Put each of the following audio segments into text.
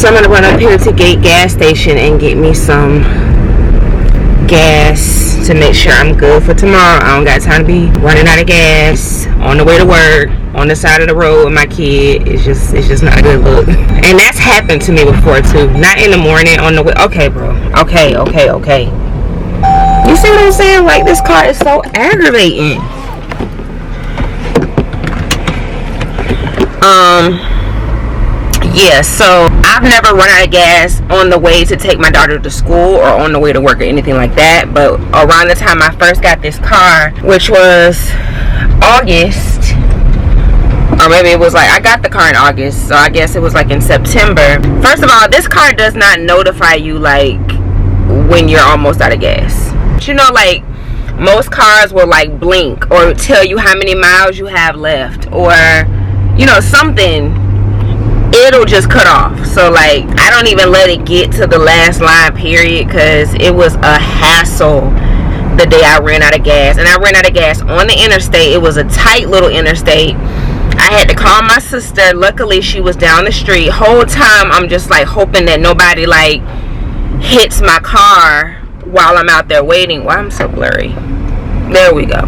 So I'm gonna run up here to Gate gas station and get me some gas to make sure I'm good for tomorrow. I don't got time to be running out of gas on the way to work on the side of the road with my kid. It's just not a good look. And that's happened to me before too. Not in the morning on the way. Okay, bro. Okay. You see what I'm saying? Like, this car is so aggravating. Yeah, so I've never run out of gas on the way to take my daughter to school or on the way to work or anything like that. But around the time I first got this car, which was August, or maybe it was like, I got the car in August, so I guess it was like in September. First of all, this car does not notify you like when you're almost out of gas. You know, like most cars will like blink or tell you how many miles you have left, or you know, something. It'll just cut off. So like, I don't even let it get to the last line period, because it was a hassle the day I ran out of gas. And I ran out of gas on the interstate. It was a tight little interstate. I had to call my sister. Luckily she was down the street. Whole time I'm just like hoping that nobody like hits my car while I'm out there waiting. Why I'm so blurry. There we go.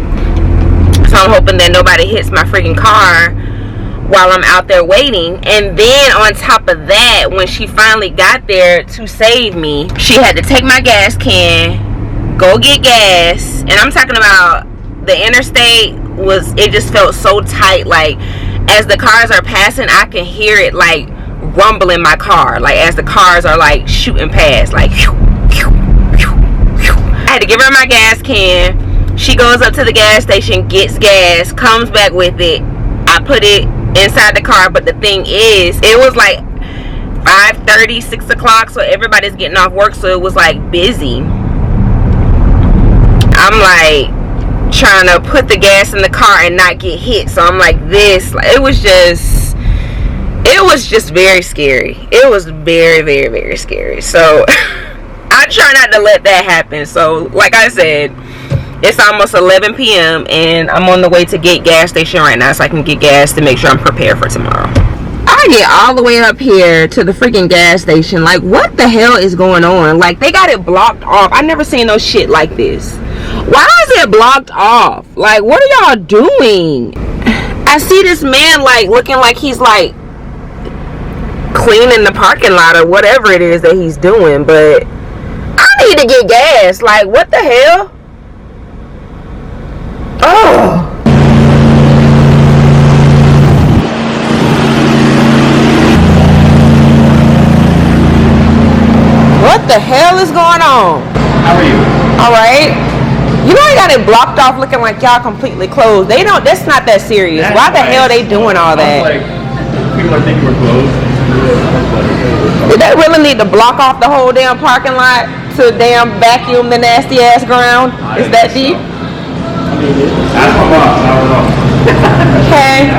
So I'm hoping that nobody hits my freaking car while I'm out there waiting. And then on top of that, when she finally got there to save me, she had to take my gas can, go get gas. And I'm talking about the interstate it just felt so tight. Like, as the cars are passing, I can hear it like rumble in my car, like as the cars are like shooting past, like I had to give her my gas can. She goes up to the gas station, gets gas, comes back with it. I put it inside the car, but the thing is, it was like 5:30, 6 o'clock, so everybody's getting off work, so it was like busy. I'm like trying to put the gas in the car and not get hit, so I'm like this. It was just very scary. It was very, very, very scary. So I try not to let that happen. So like I said, it's almost 11 p.m. and I'm on the way to Gate gas station right now so I can get gas to make sure I'm prepared for tomorrow. I get all the way up here to the freaking gas station. Like, what the hell is going on? Like, they got it blocked off. I never seen no shit like this. Why is it blocked off? Like, what are y'all doing? I see this man like looking like he's like cleaning the parking lot or whatever it is that he's doing, but I need to get gas. Like, what the hell? Oh, what the hell is going on? How are you? All right. You know, I got it blocked off looking like y'all completely closed. They don't, that's not that serious. Why the hell are they doing all that? Like, people are thinking we're closed. Did they really need to block off the whole damn parking lot to damn vacuum the nasty ass ground? Is that deep? Ask my boss, I don't know. Okay.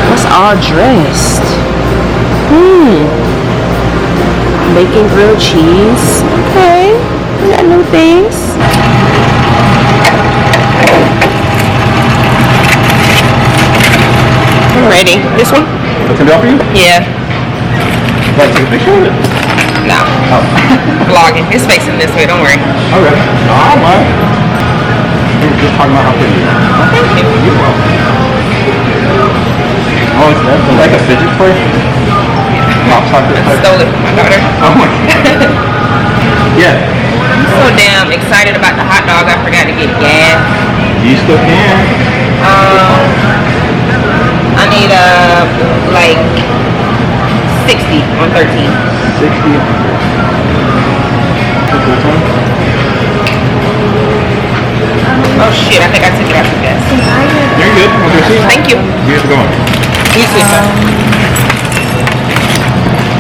What's all dressed? Bacon grilled cheese. Okay. We got new things. I'm ready. This one? That's gonna be all for you? Yeah. Like, take a picture of it? No. Oh. Vlogging. It's facing this way, don't worry. Okay. No, I don't mind. Just talking about how pretty you are. Oh, thank you. You're welcome. Oh, it's that? Like a fidget toy? Pop socket I type? stole it from my daughter. Oh my god. Yeah. I'm so damn excited about the hot dog, I forgot to get gas. You still can. I need like 60 on 13. 60. Oh shit, I think I took it out of gas. You're good. Okay, Thank you. Here's the going. You too, sir.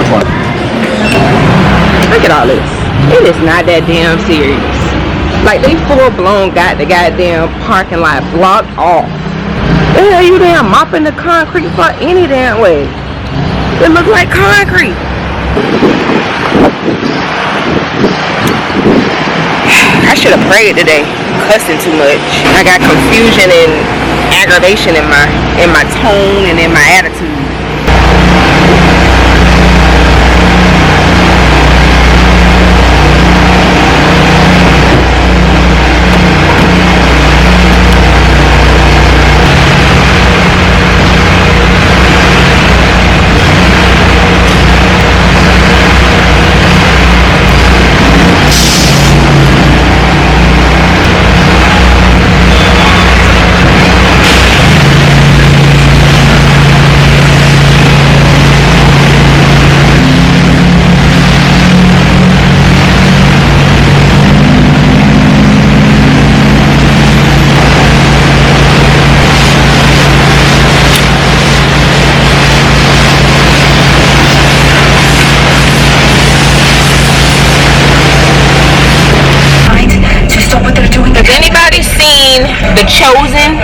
Which one? Look at all this. It is not that damn serious. Like, they full blown got the goddamn parking lot blocked off. The hell you damn mopping the concrete for any damn way? It look like concrete. I should have prayed today. Cussing too much. I got confusion and aggravation in my tone and in my attitude. Chosen.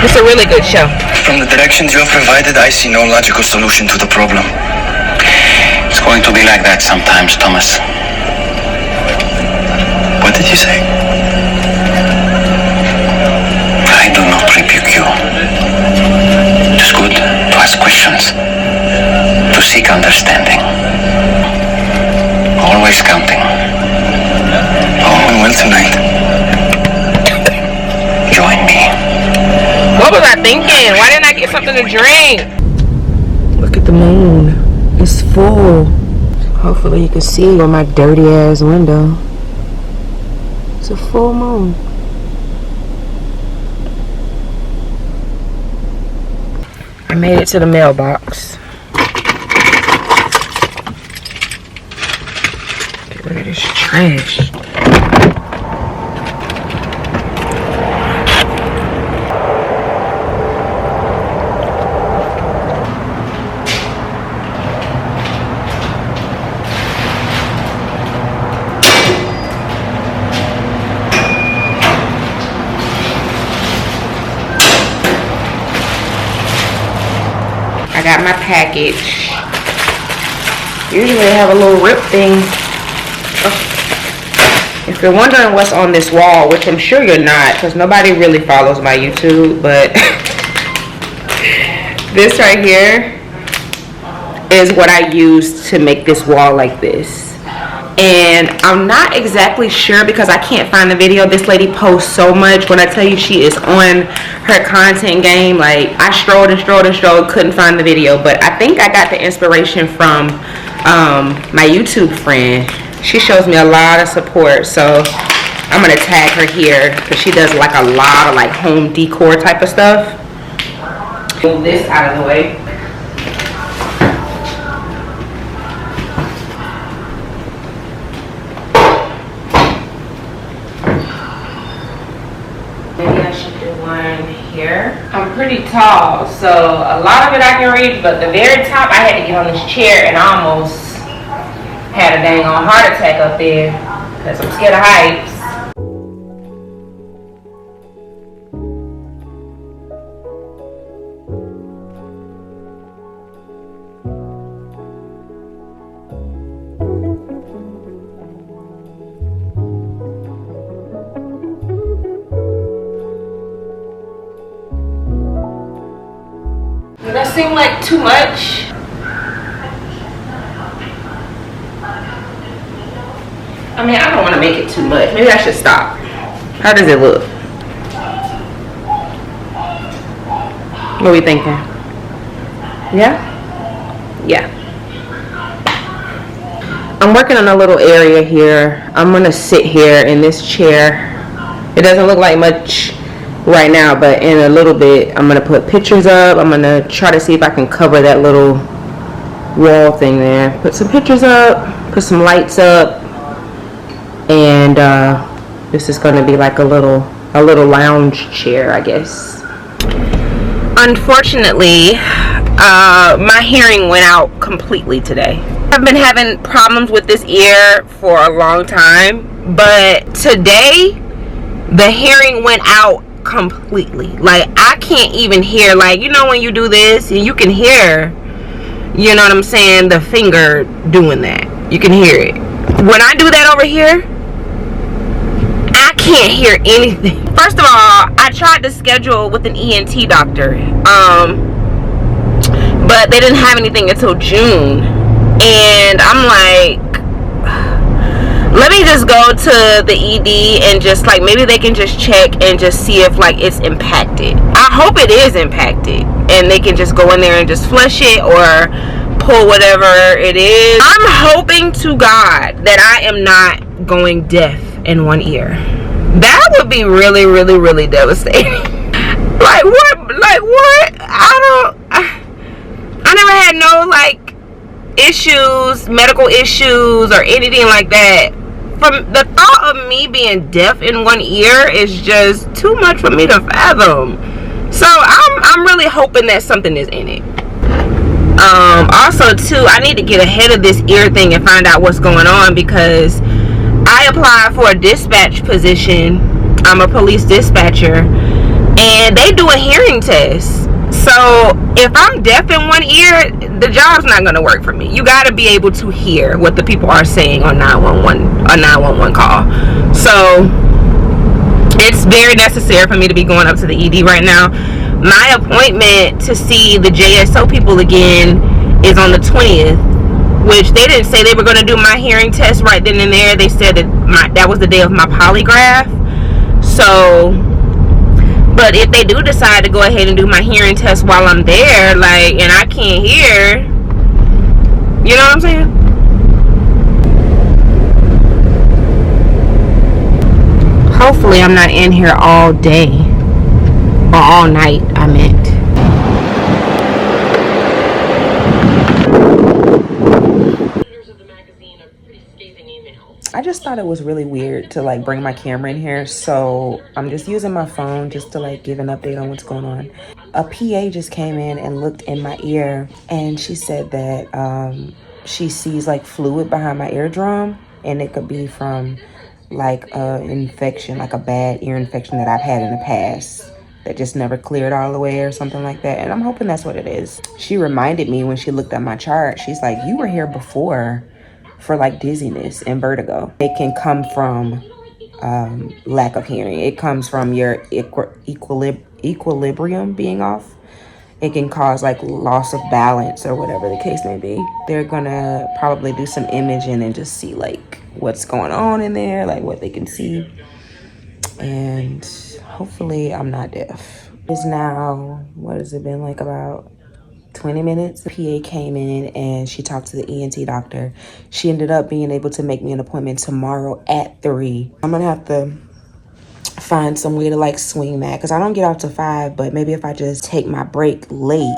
It's a really good show. From the directions you have provided, I see no logical solution to the problem. It's going to be like that sometimes, Thomas. What did you say? I do not rebuke you. It is good to ask questions, to seek understanding. Always counting. Oh, well, tonight. Join me. What was I thinking? Why didn't I get something to drink? Look at the moon. It's full. Hopefully you can see on my dirty ass window. It's a full moon. I made it to the mailbox. Get rid of this trash. I got my package. Usually I have a little rip thing. Oh. If you're wondering what's on this wall, which I'm sure you're not, because nobody really follows my YouTube, but this right here is what I used to make this wall like this. And I'm not exactly sure because I can't find the video. This lady posts so much. When I tell you she is on her content game, like I strolled and strolled and strolled, couldn't find the video. But I think I got the inspiration from my YouTube friend. She shows me a lot of support, so I'm gonna tag her here because she does like a lot of like home decor type of stuff. Move this out of the way. Maybe I should do one here. I'm pretty tall, so a lot of it I can reach, but the very top I had to get on this chair and I almost had a dang on heart attack up there because I'm scared of heights. Does that seem like too much? I mean, I don't want to make it too much. Maybe I should stop. How does it look? What are we thinking? Yeah? Yeah. I'm working on a little area here. I'm going to sit here in this chair. It doesn't look like much right now, but in a little bit I'm gonna put pictures up. I'm gonna try to see if I can cover that little wall thing there. Put some pictures up, put some lights up, and this is gonna be like a little lounge chair, I guess. Unfortunately, my hearing went out completely today. I've been having problems with this ear for a long time, but today the hearing went out completely. Like I can't even hear, like, you know when you do this and you can hear, you know what I'm saying, the finger doing that. You can hear it. When I do that over here, I can't hear anything. First of all, I tried to schedule with an ENT doctor, but they didn't have anything until June, and I'm like, let me just go to the ED and just like maybe they can just check and just see if like it's impacted. I hope it is impacted and they can just go in there and just flush it or pull whatever it is. I'm hoping to God that I am not going deaf in one ear. That would be really, really, really devastating. Like what? I never had no like issues, medical issues or anything like that. From the thought of me being deaf in one ear is just too much for me to fathom. So I'm really hoping that something is in it. Also too, I need to get ahead of this ear thing and find out what's going on, because I applied for a dispatch position I'm a police dispatcher, and they do a hearing test. So if I'm deaf in one ear, the job's not going to work for me. You got to be able to hear what the people are saying on 911 call. So it's very necessary for me to be going up to the ED right now. My appointment to see the JSO people again is on the 20th, which they didn't say they were going to do my hearing test right then and there. They said that was the day of my polygraph. So, but if they do decide to go ahead and do my hearing test while I'm there, like, and I can't hear, you know what I'm saying? Hopefully I'm not in here all day, or all night, I meant. I just thought it was really weird to like bring my camera in here, so I'm just using my phone just to like give an update on what's going on. A PA just came in and looked in my ear, and she said that she sees like fluid behind my eardrum, and it could be from like an infection, like a bad ear infection that I've had in the past that just never cleared all the way or something like that. And I'm hoping that's what it is. She reminded me when she looked at my chart, she's like, you were here before for like dizziness and vertigo. It can come from lack of hearing. It comes from your equilibrium being off. It can cause like loss of balance or whatever the case may be. They're gonna probably do some imaging and just see like what's going on in there, like what they can see. And hopefully I'm not deaf. It's now, what has it been, like about 20 minutes? The PA came in and she talked to the ENT doctor. She ended up being able to make me an appointment tomorrow at 3. I'm gonna have to find some way to like swing that, because I don't get out to 5, but maybe if I just take my break late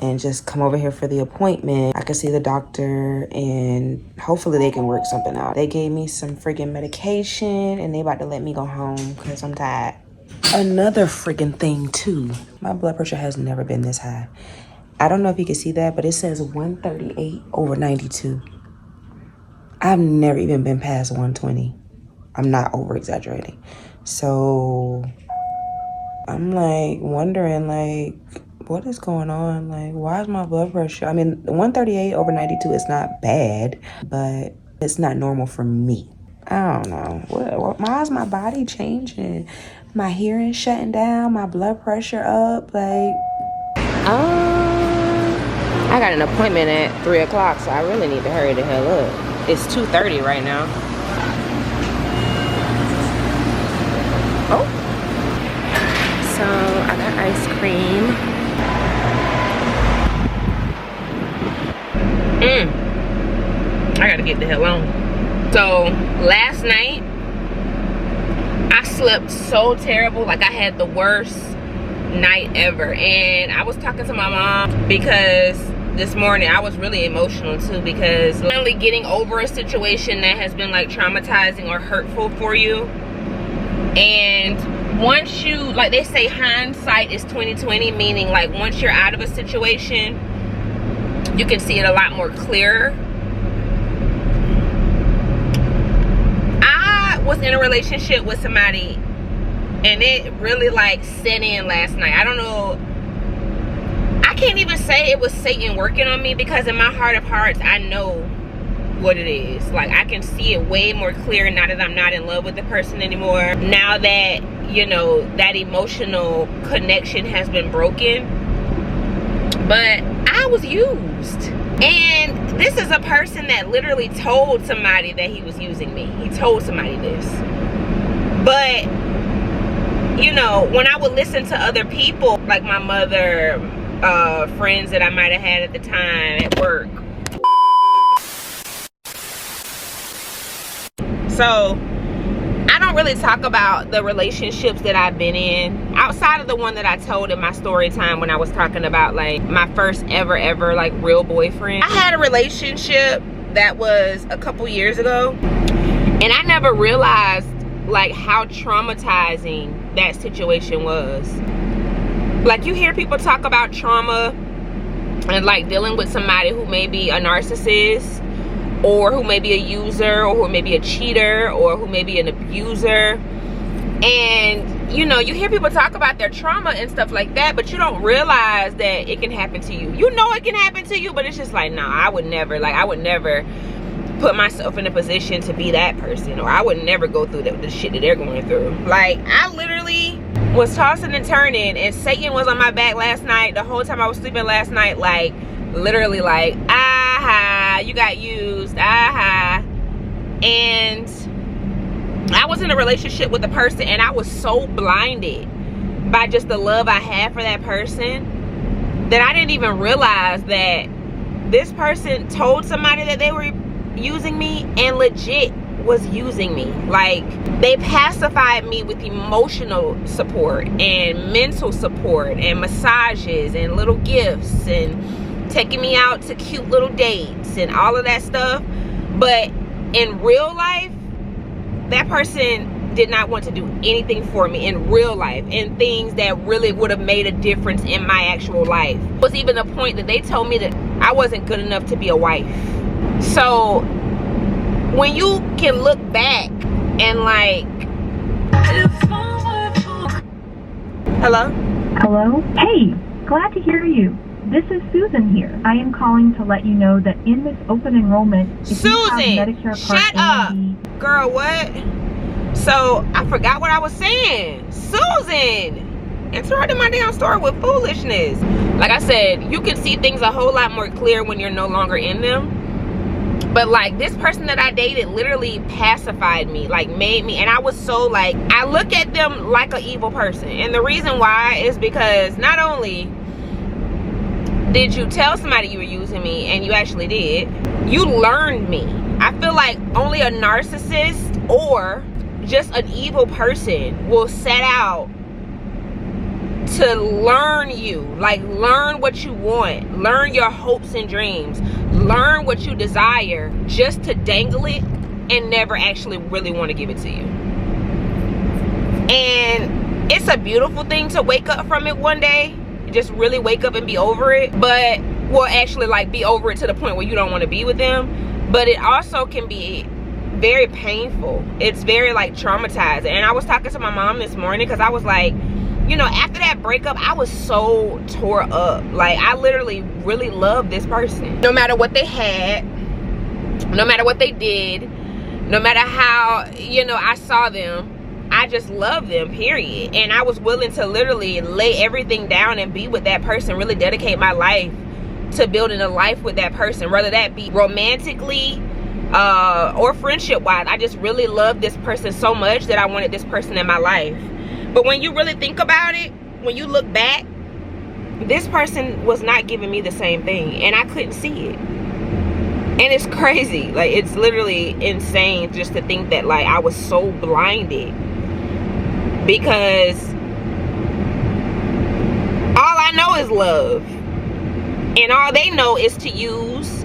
and just come over here for the appointment, I can see the doctor and hopefully they can work something out. They gave me some freaking medication and they about to let me go home because I'm tired. Another freaking thing too, my blood pressure has never been this high. I don't know if you can see that, but it says 138/92. I've never even been past 120. I'm not over exaggerating. So I'm like wondering like, what is going on? Like, why is my blood pressure? I mean, 138/92 is not bad, but it's not normal for me. I don't know. Why is my body changing? My hearing shutting down, my blood pressure up, like. I got an appointment at 3 o'clock, so I really need to hurry the hell up. It's 2:30 right now. Oh. So I got ice cream. I gotta get the hell on. So last night I slept so terrible, like I had the worst night ever. And I was talking to my mom because this morning I was really emotional too, because finally getting over a situation that has been like traumatizing or hurtful for you. And once you, like they say, hindsight is 20/20, meaning like once you're out of a situation, you can see it a lot more clearer. I was in a relationship with somebody and it really like set in last night. I don't know, I can't even say it was Satan working on me, because in my heart of hearts I know what it is. Like I can see it way more clear now that I'm not in love with the person anymore. Now that, you know, that emotional connection has been broken. But I was used. And this is a person that literally told somebody that he was using me. He told somebody this. But, you know, when I would listen to other people, like my mother, friends that I might have had at the time at work. So I don't really talk about the relationships that I've been in outside of the one that I told in my story time when I was talking about like my first ever like real boyfriend. I had a relationship that was a couple years ago, and I never realized like how traumatizing that situation was. Like you hear people talk about trauma and like dealing with somebody who may be a narcissist, or who may be a user, or who may be a cheater, or who may be an abuser. And you know, you hear people talk about their trauma and stuff like that, but you don't realize that it can happen to you. You know it can happen to you, but it's just like, nah, I would never put myself in a position to be that person, or I would never go through the shit that they're going through. Like, I literally was tossing and turning, and Satan was on my back last night, the whole time I was sleeping last night, like, literally like, aha, you got used, aha. And I was in a relationship with a person, and I was so blinded by just the love I had for that person that I didn't even realize that this person told somebody that they were using me and legit was using me. Like, they pacified me with emotional support and mental support and massages and little gifts and taking me out to cute little dates and all of that stuff. But in real life, that person did not want to do anything for me in real life, and things that really would have made a difference in my actual life. It was even the point that they told me that I wasn't good enough to be a wife. So when you can look back and like, hello? Hello? Hey, glad to hear you. This is Susan here. I am calling to let you know that in this open enrollment, if you have Medicare Part shut A up. and B, girl, what? So I forgot what I was saying. Susan, interrupted my damn story with foolishness. Like I said, you can see things a whole lot more clear when you're no longer in them. But like, this person that I dated literally pacified me, like made me, and I was so like, I look at them like an evil person. And the reason why is because not only did you tell somebody you were using me, and you actually did, you learned me. I feel like only a narcissist or just an evil person will set out to learn you, like learn what you want, learn your hopes and dreams, learn what you desire, just to dangle it and never actually really want to give it to you. And it's a beautiful thing to wake up from it one day, just really wake up and be over it. But, well, actually like be over it to the point where you don't want to be with them. But it also can be very painful. It's very like traumatizing. And I was talking to my mom this morning, because I was like, you know, after that breakup, I was so tore up. Like, I literally really loved this person. No matter what they had, no matter what they did, no matter how, you know, I saw them, I just loved them, period. And I was willing to literally lay everything down and be with that person, really dedicate my life to building a life with that person, whether that be romantically or friendship wise. I just really loved this person so much that I wanted this person in my life. But when you really think about it, when you look back, this person was not giving me the same thing, and I couldn't see it. And it's crazy. Like, it's literally insane just to think that, like, I was so blinded, because all I know is love, and all they know is to use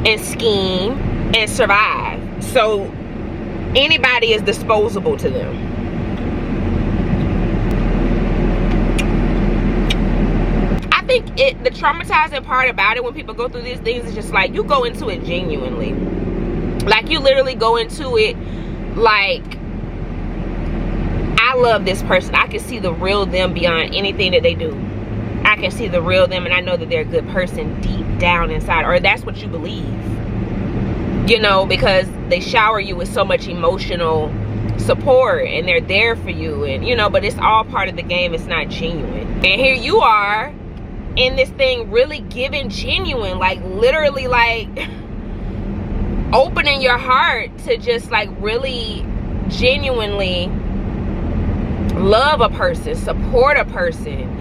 and scheme and survive. So anybody is disposable to them. I think the traumatizing part about it, when people go through these things, is just like, you go into it genuinely. Like, you literally go into it like, I love this person. I can see the real them beyond anything that they do. I can see the real them, and I know that they're a good person deep down inside, or that's what you believe. You know, because they shower you with so much emotional support, and they're there for you, and you know, but it's all part of the game. It's not genuine. And here you are in this thing really giving genuine, like literally like opening your heart to just like really genuinely love a person, support a person,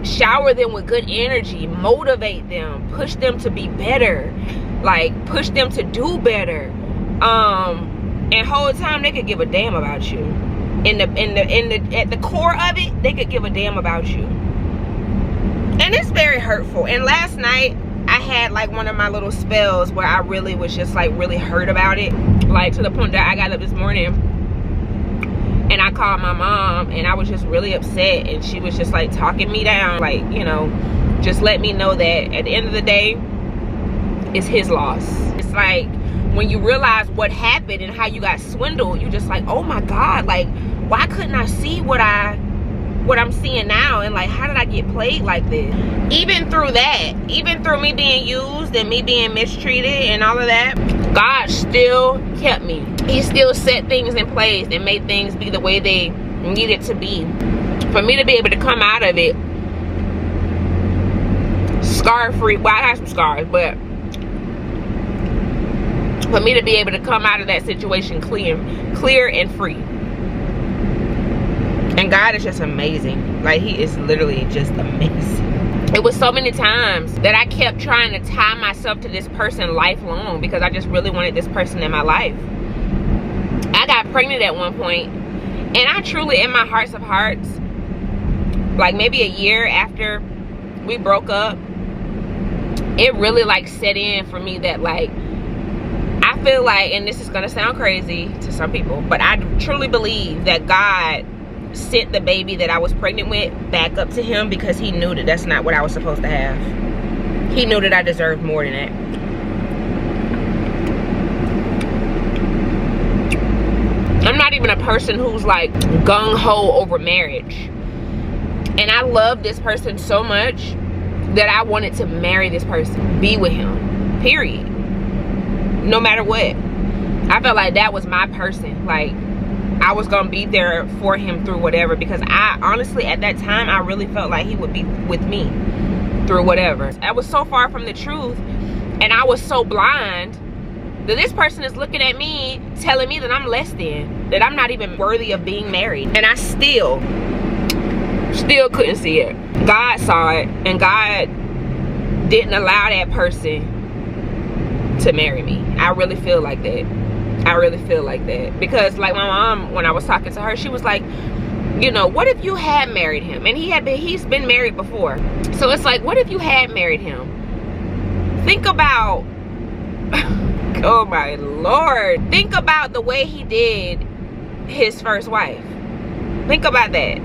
shower them with good energy, motivate them, push them to be better, like push them to do better, and whole time they could give a damn about you. At the core of it, they could give a damn about you. And it's very hurtful. And last night I had like one of my little spells where I really was just like really hurt about it, like to the point that I got up this morning and I called my mom, and I was just really upset, and she was just like talking me down, like, you know, just let me know that at the end of the day, it's his loss. It's like when you realize what happened and how you got swindled, you just like, oh my God, like why couldn't I see what I'm seeing now? And like, how did I get played like this? Even through that, even through me being used and me being mistreated and all of that, God still kept me. He still set things in place and made things be the way they needed to be. For me to be able to come out of it scar-free. Well, I have some scars, but for me to be able to come out of that situation clear and free. And God is just amazing. Like, he is literally just amazing. It was so many times that I kept trying to tie myself to this person lifelong because I just really wanted this person in my life. I got pregnant at one point, and I truly, in my hearts of hearts, like maybe a year after we broke up, it really like set in for me that like, I feel like, and this is gonna sound crazy to some people, but I truly believe that God sent the baby that I was pregnant with back up to him because he knew that that's not what I was supposed to have. He knew that I deserved more than that. I'm not even a person who's like gung-ho over marriage. And I love this person so much that I wanted to marry this person, be with him, period. No matter what. I felt like that was my person. Like, I was gonna be there for him through whatever, because I honestly at that time I really felt like he would be with me through whatever. I was so far from the truth, and I was so blind that this person is looking at me telling me that I'm less than, that I'm not even worthy of being married. And I still couldn't see it. God saw it, and God didn't allow that person to marry me. I really feel like that. I really feel like that. Because like my mom, when I was talking to her, she was like, you know, what if you had married him? And he's been married before. So it's like, what if you had married him? Think about, oh my Lord. Think about the way he did his first wife. Think about that.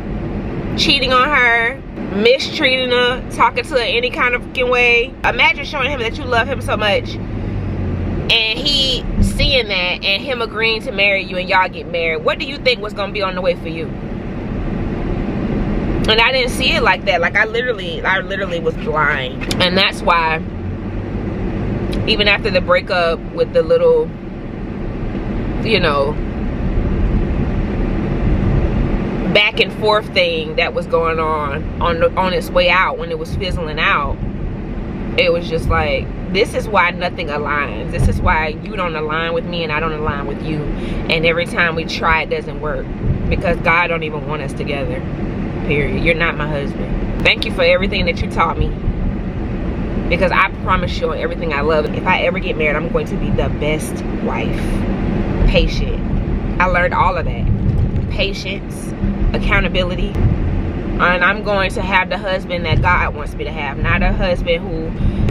Cheating on her, mistreating her, talking to her any kind of fucking way. Imagine showing him that you love him so much, and he seeing that and him agreeing to marry you, and y'all get married. What do you think was gonna be on the way for you? And I didn't see it like that. Like I literally was blind. And that's why even after the breakup with the little, you know, back and forth thing that was going on its way out, when it was fizzling out, it was just like, this is why nothing aligns. This is why you don't align with me and I don't align with you. And every time we try, it doesn't work. Because God don't even want us together. Period. You're not my husband. Thank you for everything that you taught me. Because I promise you on everything I love, if I ever get married, I'm going to be the best wife. Patient. I learned all of that. Patience, accountability. And I'm going to have the husband that God wants me to have. Not a husband who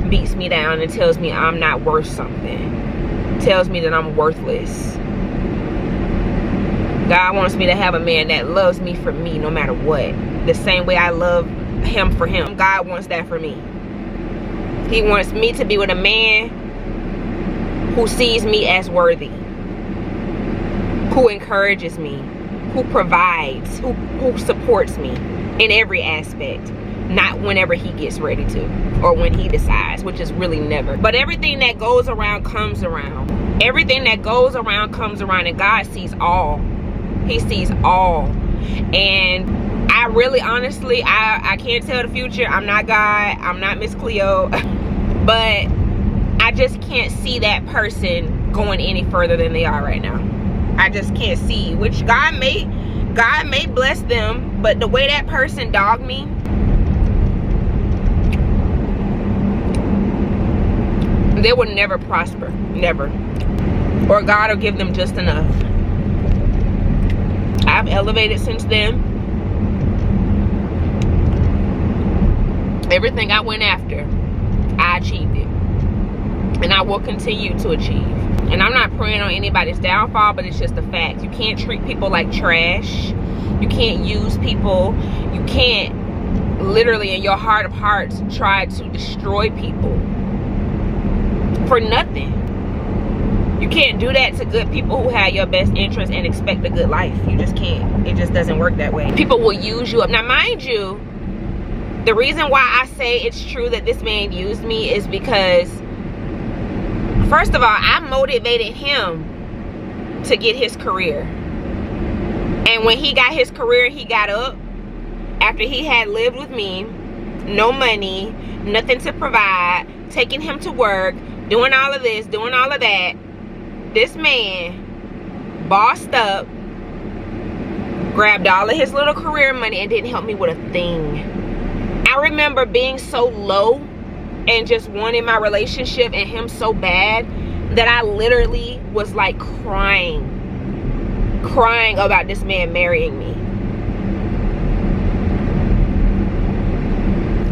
beats me down and tells me I'm not worth something. Tells me that I'm worthless. God wants me to have a man that loves me for me no matter what. The same way I love him for him. God wants that for me. He wants me to be with a man who sees me as worthy. Who encourages me. Who provides. Who supports me in every aspect. Not whenever he gets ready to, or when he decides, which is really never. But everything that goes around comes around. Everything that goes around comes around, and God sees all. He sees all. And I really, honestly, I can't tell the future. I'm not God. I'm not Miss Cleo. But I just can't see that person going any further than they are right now. I just can't see, which God may bless them, but the way that person dogged me, they will never prosper. Never. Or God will give them just enough. I've elevated since then. Everything I went after, I achieved it. And I will continue to achieve. And I'm not praying on anybody's downfall, but it's just a fact. You can't treat people like trash. You can't use people. You can't literally in your heart of hearts try to destroy people for nothing. You can't do that to good people who have your best interest and expect a good life. You just can't. It just doesn't work that way. People will use you up. Now, mind you, the reason why I say it's true that this man used me is because, first of all, I motivated him to get his career. And when he got his career, he got up after he had lived with me, no money, nothing to provide, taking him to work, doing all of this, doing all of that. This man bossed up, grabbed all of his little career money, and didn't help me with a thing. I remember being so low and just wanting my relationship and him so bad that I literally was like crying about this man marrying me.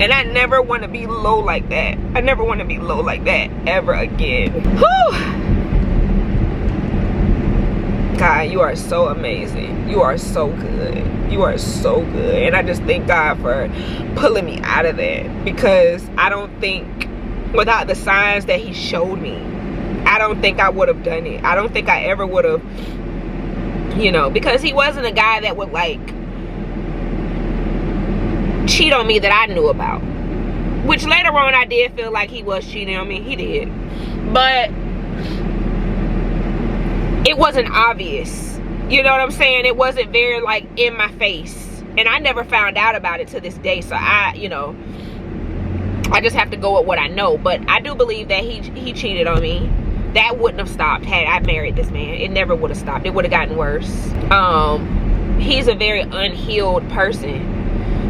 And I never want to be low like that. I never want to be low like that ever again. Whew. God, you are so amazing. You are so good. You are so good. And I just thank God for pulling me out of that. Because I don't think, without the signs that he showed me, I don't think I would have done it. I don't think I ever would have, you know, because he wasn't a guy that would like cheat on me that I knew about. Which later on I did feel like he was cheating on me. He did. But it wasn't obvious. You know what I'm saying? It wasn't very like in my face. And I never found out about it to this day. So I, you know, I just have to go with what I know. But I do believe that he cheated on me. That wouldn't have stopped had I married this man. It never would have stopped. It would have gotten worse. He's a very unhealed person.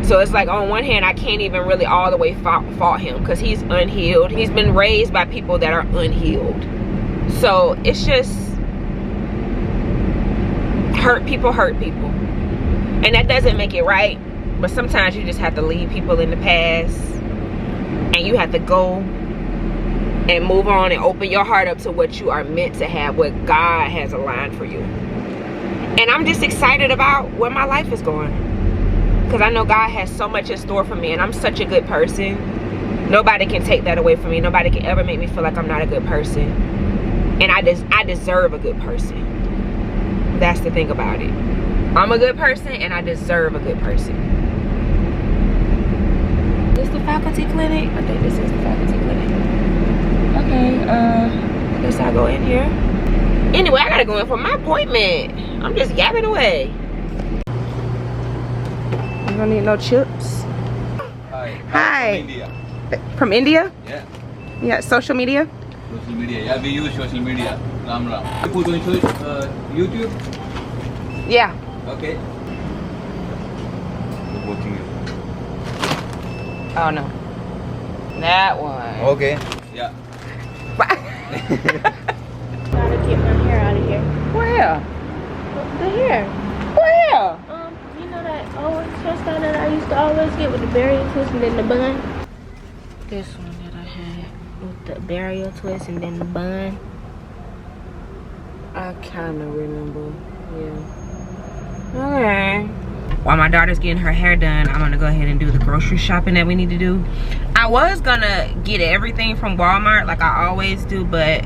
So it's like, on one hand, I can't even really all the way fault him because he's unhealed. He's been raised by people that are unhealed. So it's just, hurt people. And that doesn't make it right. But sometimes you just have to leave people in the past. And you have to go and move on and open your heart up to what you are meant to have, what God has aligned for you. And I'm just excited about where my life is going. Because I know God has so much in store for me, and I'm such a good person. Nobody can take that away from me. Nobody can ever make me feel like I'm not a good person. And I deserve a good person. That's the thing about it. I'm a good person, and I deserve a good person. Is this the faculty clinic? I think this is the faculty clinic. Okay, I guess I'll go in here. Anyway, I gotta go in for my appointment. I'm just yapping away. You don't need no chips. Hi. From India? Yeah. Yeah, social media? Social media. Yeah, we use social media. Ram. You put on YouTube? Yeah. Okay. Watching you. Oh no. That one. Okay. Yeah. Gotta get my hair out of here. Where? The hair. Where? You know that hairstyle that I used to always get with the barrier twist and then the bun? This one that I had with the barrier twist and then the bun. I kind of remember. Yeah. Okay. While my daughter's getting her hair done, I'm gonna go ahead and do the grocery shopping that we need to do. I was gonna get everything from Walmart like I always do, but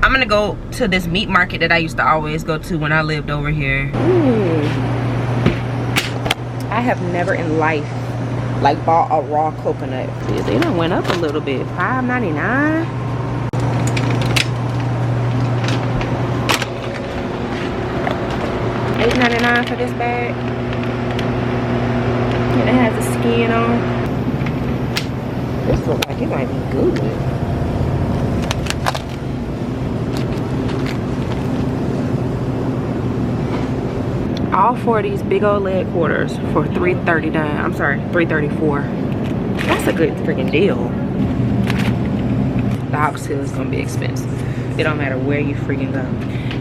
I'm gonna go to this meat market that I used to always go to when I lived over here. Ooh. I have never in life like bought a raw coconut. They done went up a little bit. $5.99. $8.99 for this bag. And it has the skin on. This looks like it might be good. All four of these big old leg quarters for $3.39. I'm sorry, $3.34. That's a good freaking deal. The oxtail is gonna be expensive. It don't matter where you freaking go.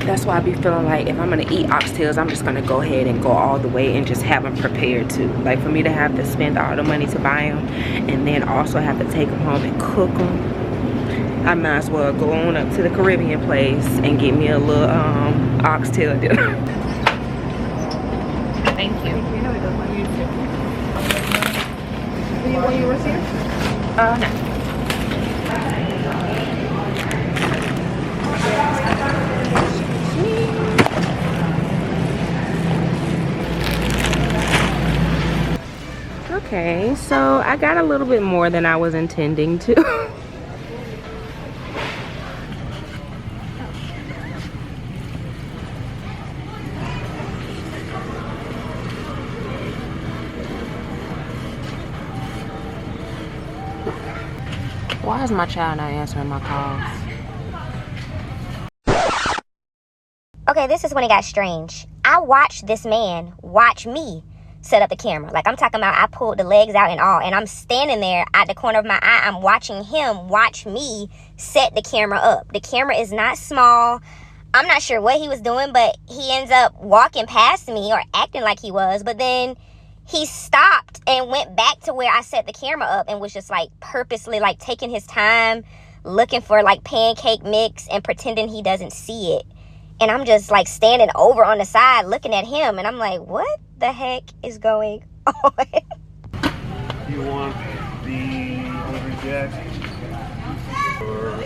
That's why I be feeling like if I'm gonna eat oxtails, I'm just gonna go ahead and go all the way and just have them prepared too. Like for me to have to spend all the money to buy them and then also have to take them home and cook them, I might as well go on up to the Caribbean place and get me a little oxtail dinner. Thank you. Do you want your receipt? No. Okay, so I got a little bit more than I was intending to. Why is my child not answering my calls? Okay, this is when it got strange. I watched this man watch me set up the camera. Like, I'm talking about I pulled the legs out and all, and I'm standing there at the corner of my eye. I'm watching him watch me set the camera up. The camera is not small. I'm not sure what he was doing, but he ends up walking past me or acting like he was. But then he stopped and went back to where I set the camera up and was just like purposely like taking his time, looking for like pancake mix and pretending he doesn't see it. And I'm just like standing over on the side looking at him, and I'm like, what the heck is going on? You want the Hungry Jack or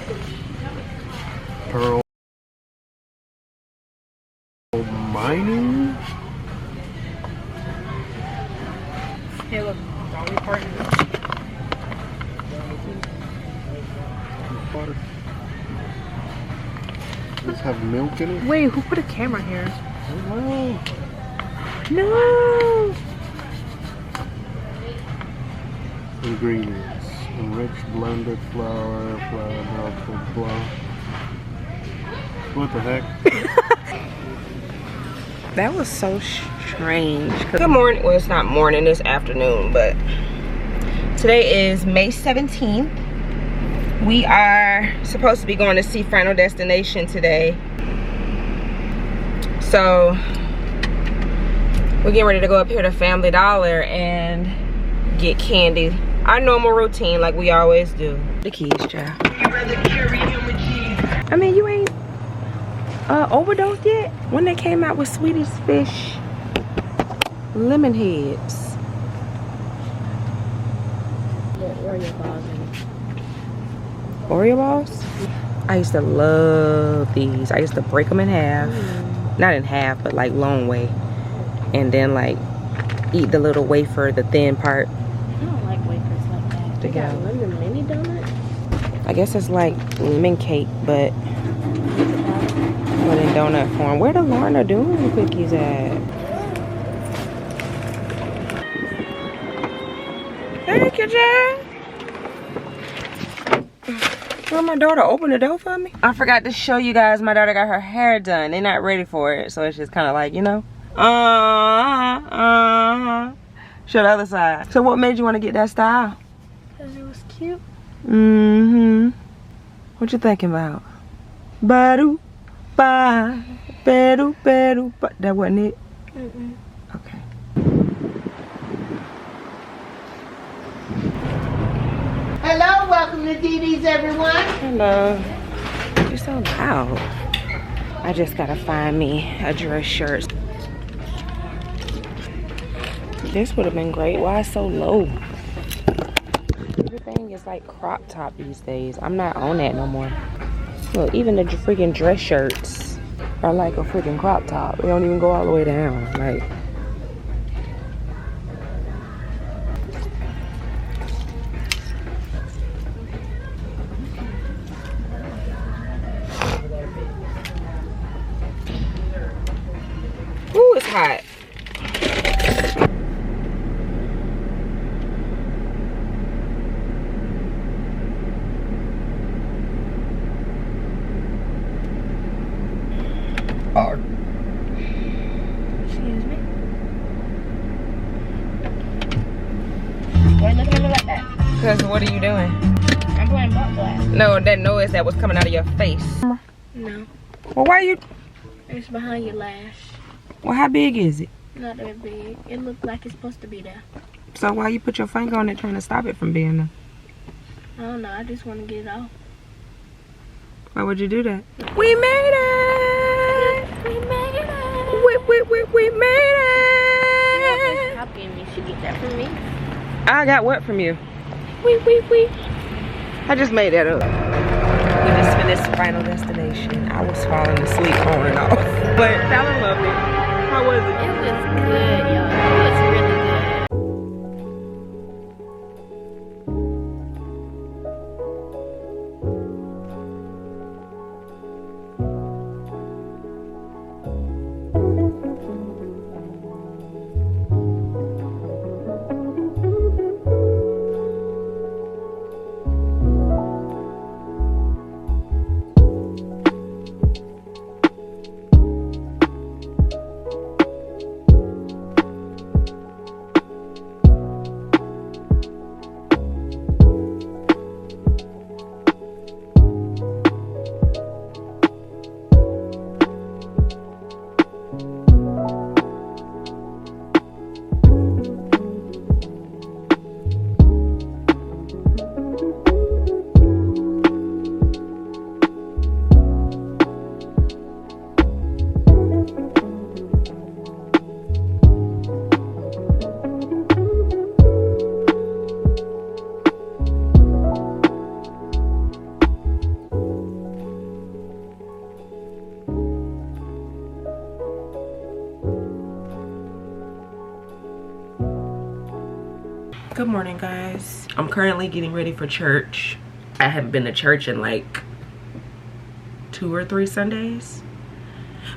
Pearl Mining? Hey, look, are we partners? Does this have milk in it? Wait, who put a camera here? Oh, No! ingredients: enriched blended flour, milk, flour. What the heck? That was so strange. Good morning. Well, it's not morning, it's afternoon, but today is May 17th. We are supposed to be going to see Final Destination today. So we're getting ready to go up here to Family Dollar and get candy. Our normal routine like we always do. The keys, child. I mean, you ain't overdosed yet? When they came out with Swedish Fish lemon heads. Oreo balls. Oreo balls? I used to love these. I used to break them in half. Not in half, but like long way. And then like eat the little wafer, the thin part. I don't like wafers like that. They got lemon mini donuts? I guess it's like lemon cake, but in donut form. Where the Lorna doing cookies at? Thank you, Jen. Will my daughter open the door for me? I forgot to show you guys my daughter got her hair done. They're not ready for it, so it's just kind of like, you know. Show the other side. So what made you want to get that style? Because it was cute. What you thinking about? Ba-doo, ba, ba-doo, ba-doo, ba. That wasn't it? Okay. Hello, welcome to DD's, everyone. Hello. You're so loud. I just gotta find me a dress shirt. This would have been great. Why it's so low? Everything is like crop top these days. I'm not on that no more. Look, even the freaking dress shirts are like a freaking crop top. They don't even go all the way down. Like, ooh, it's hot. Excuse me? Why are you looking at me like that? Because what are you doing? I'm playing butt glass. No, that noise that was coming out of your face. No. Well, why you? It's behind your lash. Well, how big is it? Not that big. It looked like it's supposed to be there. So why you put your finger on it trying to stop it from being there? I don't know. I just want to get it off. Why would you do that? We made it! We made it! We made it! Copying me. Should get that from me. I got what from you? We. I just made that up. We just finished Final Destination. I was falling asleep on and off. But Fallon loved it. How was it? It was good, y'all. It was really good. morning, guys. I'm currently getting ready for church. I haven't been to church in like 2 or 3 Sundays,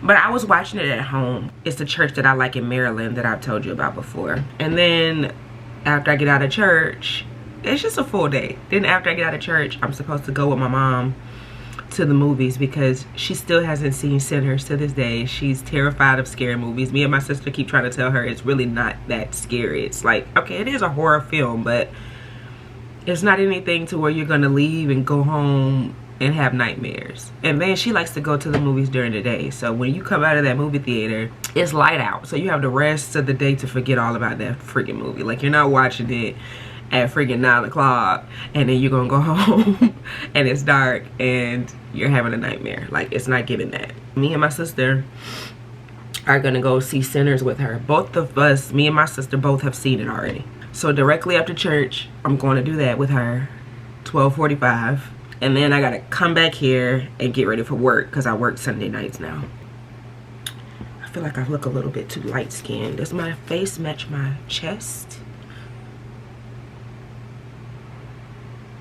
but I was watching it at home. It's the church that I like in Maryland that I've told you about before. And then after I get out of church, it's just a full day. Then after I get out of church, I'm supposed to go with my mom to the movies because she still hasn't seen Sinners to this day. She's terrified of scary movies. Me and my sister keep trying to tell her it's really not that scary. It's like, okay, it is a horror film, but it's not anything to where you're gonna leave and go home and have nightmares. And man, she likes to go to the movies during the day. So when you come out of that movie theater, it's light out. So you have the rest of the day to forget all about that freaking movie. Like, you're not watching it at freaking 9 o'clock and then you're gonna go home and it's dark and you're having a nightmare. Like, it's not giving that. Me and my sister are gonna go see Sinners with her. Both of us, me and my sister, both have seen it already. So directly after church, I'm going to do that with her, 12:45. And then I gotta come back here and get ready for work because I work Sunday nights now. I feel like I look a little bit too light skinned. Does my face match my chest?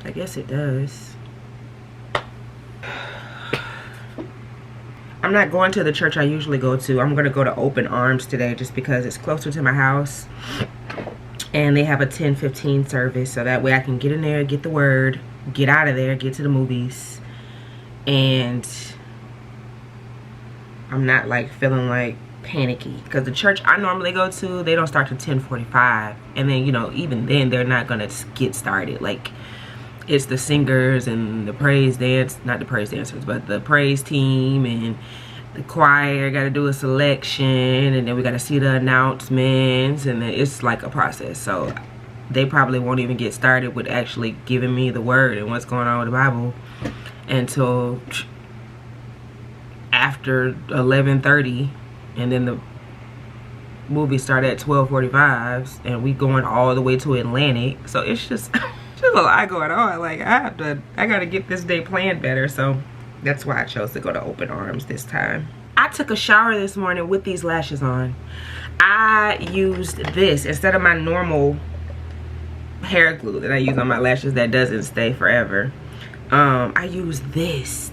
I guess it does. I'm not going to the church I usually go to. I'm gonna go to Open Arms today just because it's closer to my house. And they have a 10:15 service, so that way I can get in there, get the word, get out of there, get to the movies. And I'm not like feeling like panicky. Because the church I normally go to, they don't start till 10:45. And then, you know, even then they're not gonna get started. Like, it's the singers and the praise dance, not the praise dancers, but the praise team and the choir got to do a selection, and then we got to see the announcements, and then it's like a process. So they probably won't even get started with actually giving me the word and what's going on with the Bible until after 11:30, and then the movie started at 12:45, and we going all the way to Atlantic. So it's just a lot going on. Like, I gotta get this day planned better. So that's why I chose to go to Open Arms this time. I took a shower this morning with these lashes on. I used this instead of my normal hair glue that I use on my lashes that doesn't stay forever. I used this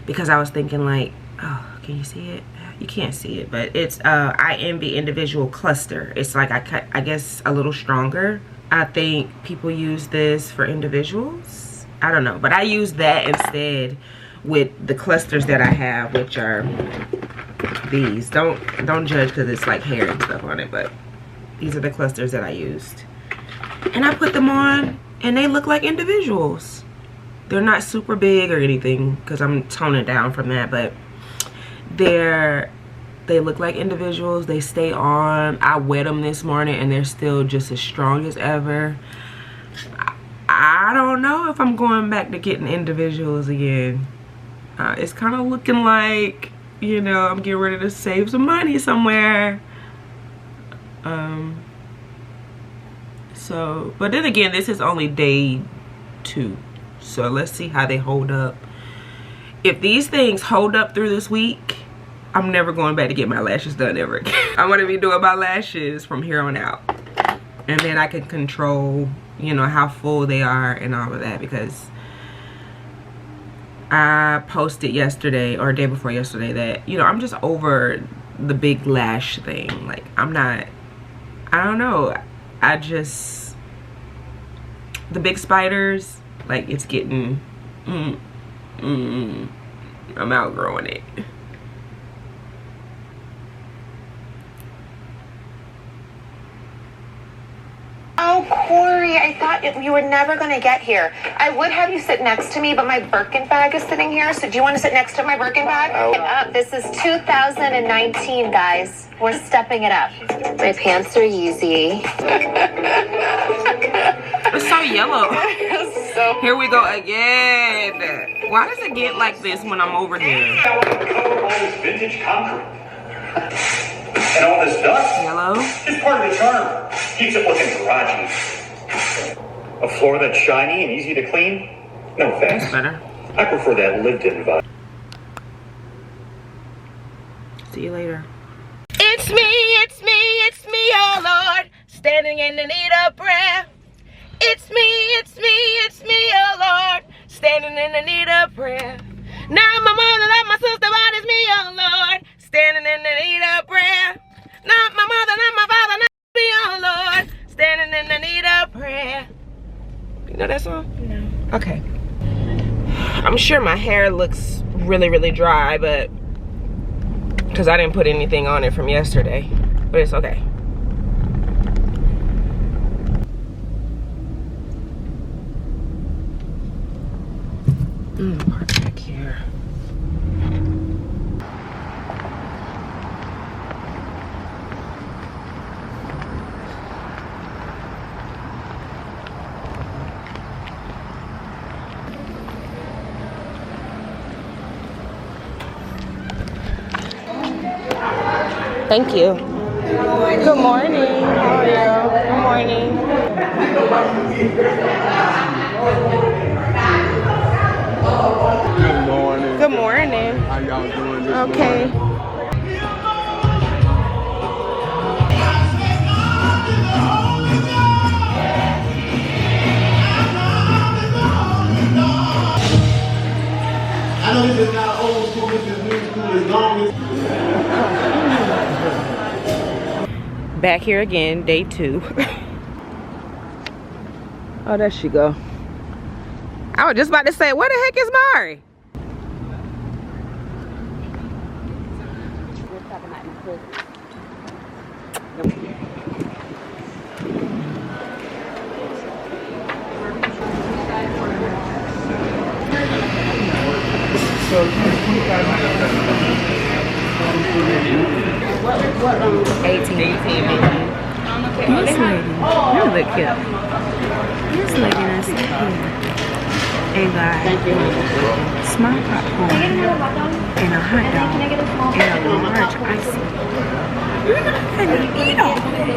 because I was thinking like, oh, can you see it? You can't see it, but it's I Envy Individual Cluster. It's like, I guess a little stronger. I think people use this for individuals. I don't know, but I use that instead with the clusters that I have, which are these. Don't judge because it's like hair and stuff on it, but these are the clusters that I used. And I put them on and they look like individuals. They're not super big or anything because I'm toning down from that, but they look like individuals. They stay on. I wet them this morning and they're still just as strong as ever. I don't know if I'm going back to getting individuals again. It's kind of looking like, you know, I'm getting ready to save some money somewhere. So, but then again, this is only day 2. So let's see how they hold up. If these things hold up through this week, I'm never going back to get my lashes done ever again. I'm going to be doing my lashes from here on out. And then I can control, you know, how full they are and all of that, because I posted yesterday or day before yesterday that, you know, I'm just over the big lash thing. Like, I'm not, I don't know. I just, the big spiders, like, it's getting, I'm outgrowing it. Oh, Corey, I thought you were never going to get here. I would have you sit next to me, but my Birkin bag is sitting here. So do you want to sit next to my Birkin bag? This is 2019, guys. We're stepping it up. My pants are Yeezy. It's so yellow. Here we go again. Why does it get like this when I'm over here? All this vintage concrete. And all this dust. Yellow. It's part of the charm. Keeps it looking garagey. A floor that's shiny and easy to clean? No thanks. That's better. I prefer that lived-in vibe. See you later. It's me, oh Lord, standing in the need of prayer. It's me, oh Lord, standing in the need of prayer. Not my mother, not my sister, but it's me, oh Lord, standing in the need of prayer. Not my mother, not my father, not me, oh Lord, standing in the need of prayer. You know that song? No. Okay. I'm sure my hair looks really, really dry, but because I didn't put anything on it from yesterday, but it's okay. Park back here. Thank you. Good morning. How are you? Good morning. Good morning. Good morning. How y'all doing this Okay. morning? I know this is not old school, this is new school as long as... Back here again, day 2. Oh, there she go. I was just about to say, where the heck is Mari? What 18. This lady, you look cute. This lady I see here, and got small popcorn and a hot dog and a large icy. You're gonna eat all of it.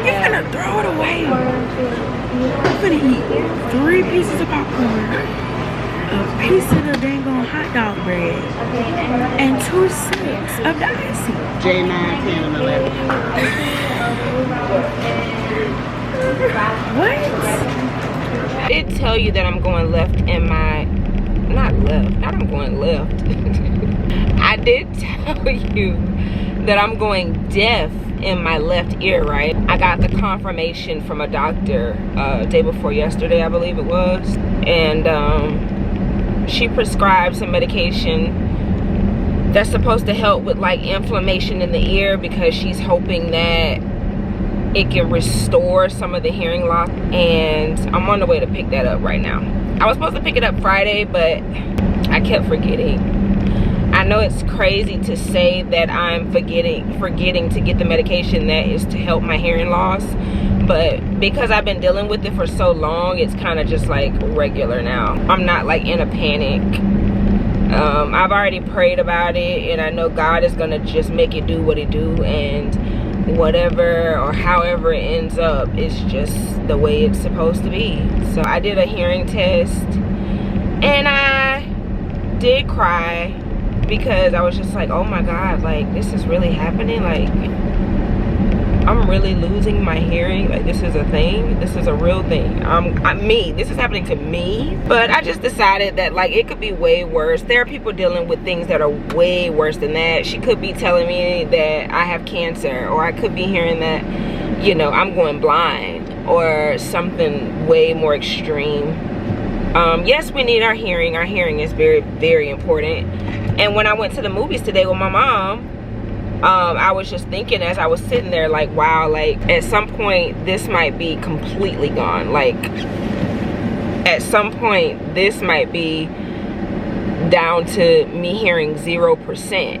You're gonna throw it away. I'm gonna eat 3 pieces of popcorn, a piece of the dang on hot dog bread, and 2 sips of the icy. J9, 10, and 11. What? It tell you that I'm going left in my, not I'm going left. I did tell you that I'm going deaf in my left ear, right? I got the confirmation from a doctor day before yesterday, I believe it was, and she prescribed some medication that's supposed to help with like inflammation in the ear, because she's hoping that it can restore some of the hearing loss, and I'm on the way to pick that up right now. I was supposed to pick it up Friday, but I kept forgetting. I know it's crazy to say that I'm forgetting to get the medication that is to help my hearing loss, but because I've been dealing with it for so long, it's kind of just like regular now. I'm not like in a panic. I've already prayed about it, and I know God is gonna just make it do what it do, and whatever or however it ends up, it's just the way it's supposed to be. So I did a hearing test, and I did cry, because I was just like, oh my God, like this is really happening. Like I'm really losing my hearing. Like this is a thing. This is a real thing. This is happening to me. But I just decided that like it could be way worse. There are people dealing with things that are way worse than that. She could be telling me that I have cancer, or I could be hearing that, you know, I'm going blind, or something way more extreme. Yes, we need our hearing. Our hearing is very, very important. And when I went to the movies today with my mom, I was just thinking as I was sitting there, like, wow, like at some point this might be completely gone. Like at some point this might be down to me hearing 0%.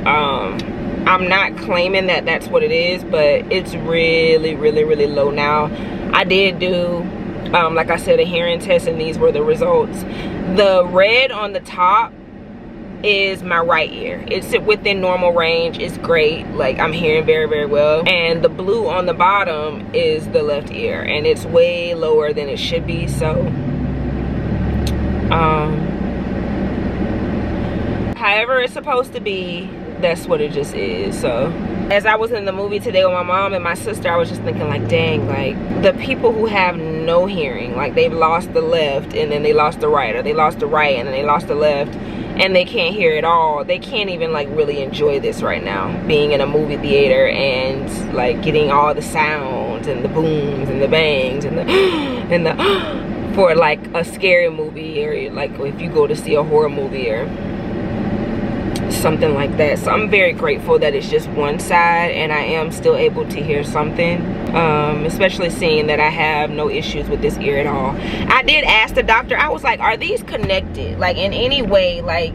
I'm not claiming that that's what it is, but it's really, really, really low now. I did do, like I said, a hearing test, and these were the results. The red on the top is my right ear. It's within normal range. It's great. Like I'm hearing very, very well. And the blue on the bottom is the left ear, and it's way lower than it should be. So however it's supposed to be, that's what it just is. So As I was in the movie today with my mom and my sister, I was just thinking like, dang, like the people who have no hearing, like they've lost the left and then they lost the right, or they lost the right and then they lost the left, and they can't hear at all. They can't even like really enjoy this right now, being in a movie theater and like getting all the sounds and the booms and the bangs and the for like a scary movie, or like if you go to see a horror movie or something like that. So I'm very grateful that it's just one side and I am still able to hear something, especially seeing that I have no issues with this ear at all. I did ask the doctor, I was like, are these connected like in any way? Like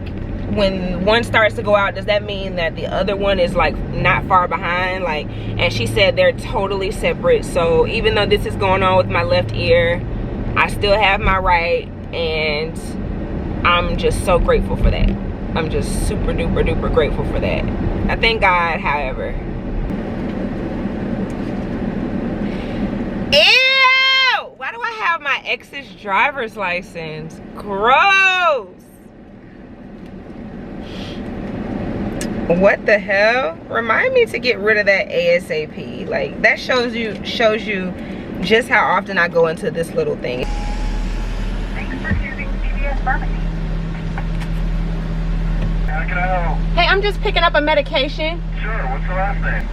when one starts to go out, does that mean that the other one is like not far behind? Like, and she said they're totally separate. So even though this is going on with my left ear, I still have my right, and I'm just so grateful for that. I'm just super duper duper grateful for that. I thank God, however. Ew! Why do I have my ex's driver's license? Gross! What the hell? Remind me to get rid of that ASAP. Like that shows you just how often I go into this little thing. Thanks for choosing CVS Pharmacy. How can I help? Hey, I'm just picking up a medication. Sure, what's the last name?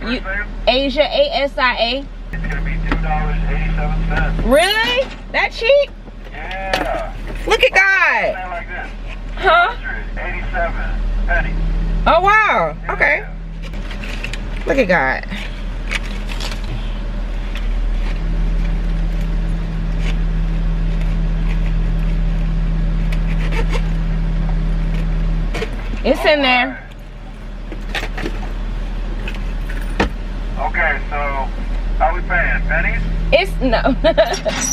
First name? Asia, A-S-I-A. It's gonna be $2.87. Really? That cheap? Yeah. Look at God. Like this. Huh? 87 pennies. Oh, wow. Yeah. Okay. Look at God. It's in there. Okay, so how we paying? Pennies? It's no,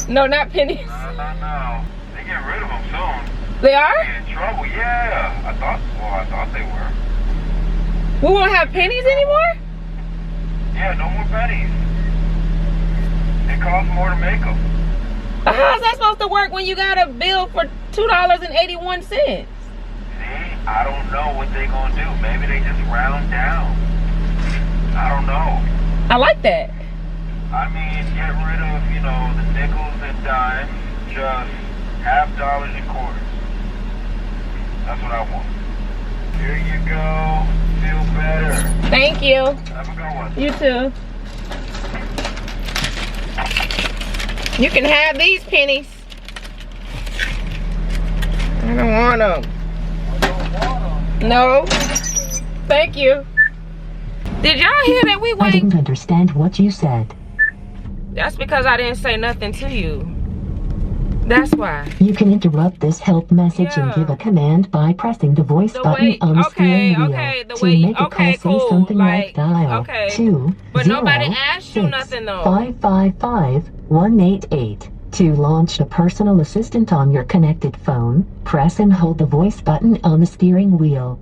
no, not pennies. No. They get rid of them soon. They are? Get in trouble, yeah. I thought they were. We won't have pennies anymore? Yeah, no more pennies. It costs more to make them. How's that supposed to work when you got a bill for $2.81? See, I don't know what they gonna do. Maybe they just round down. I don't know. I like that. I mean, get rid of, you know, the nickels and dimes, just half dollars and quarters. That's what I want. Here you go. Feel better. Thank you. Have a good one. You too. You can have these pennies. I don't want them. No. Thank you. Did y'all hear that we went? I didn't understand what you said. That's because I didn't say nothing to you. That's why. You can interrupt this help message and give a command by pressing the voice button on the steering wheel. To make a call, say something like dial 2 But nobody asked you nothing though. 555-188. To launch a personal assistant on your connected phone, press and hold the voice button on the steering wheel.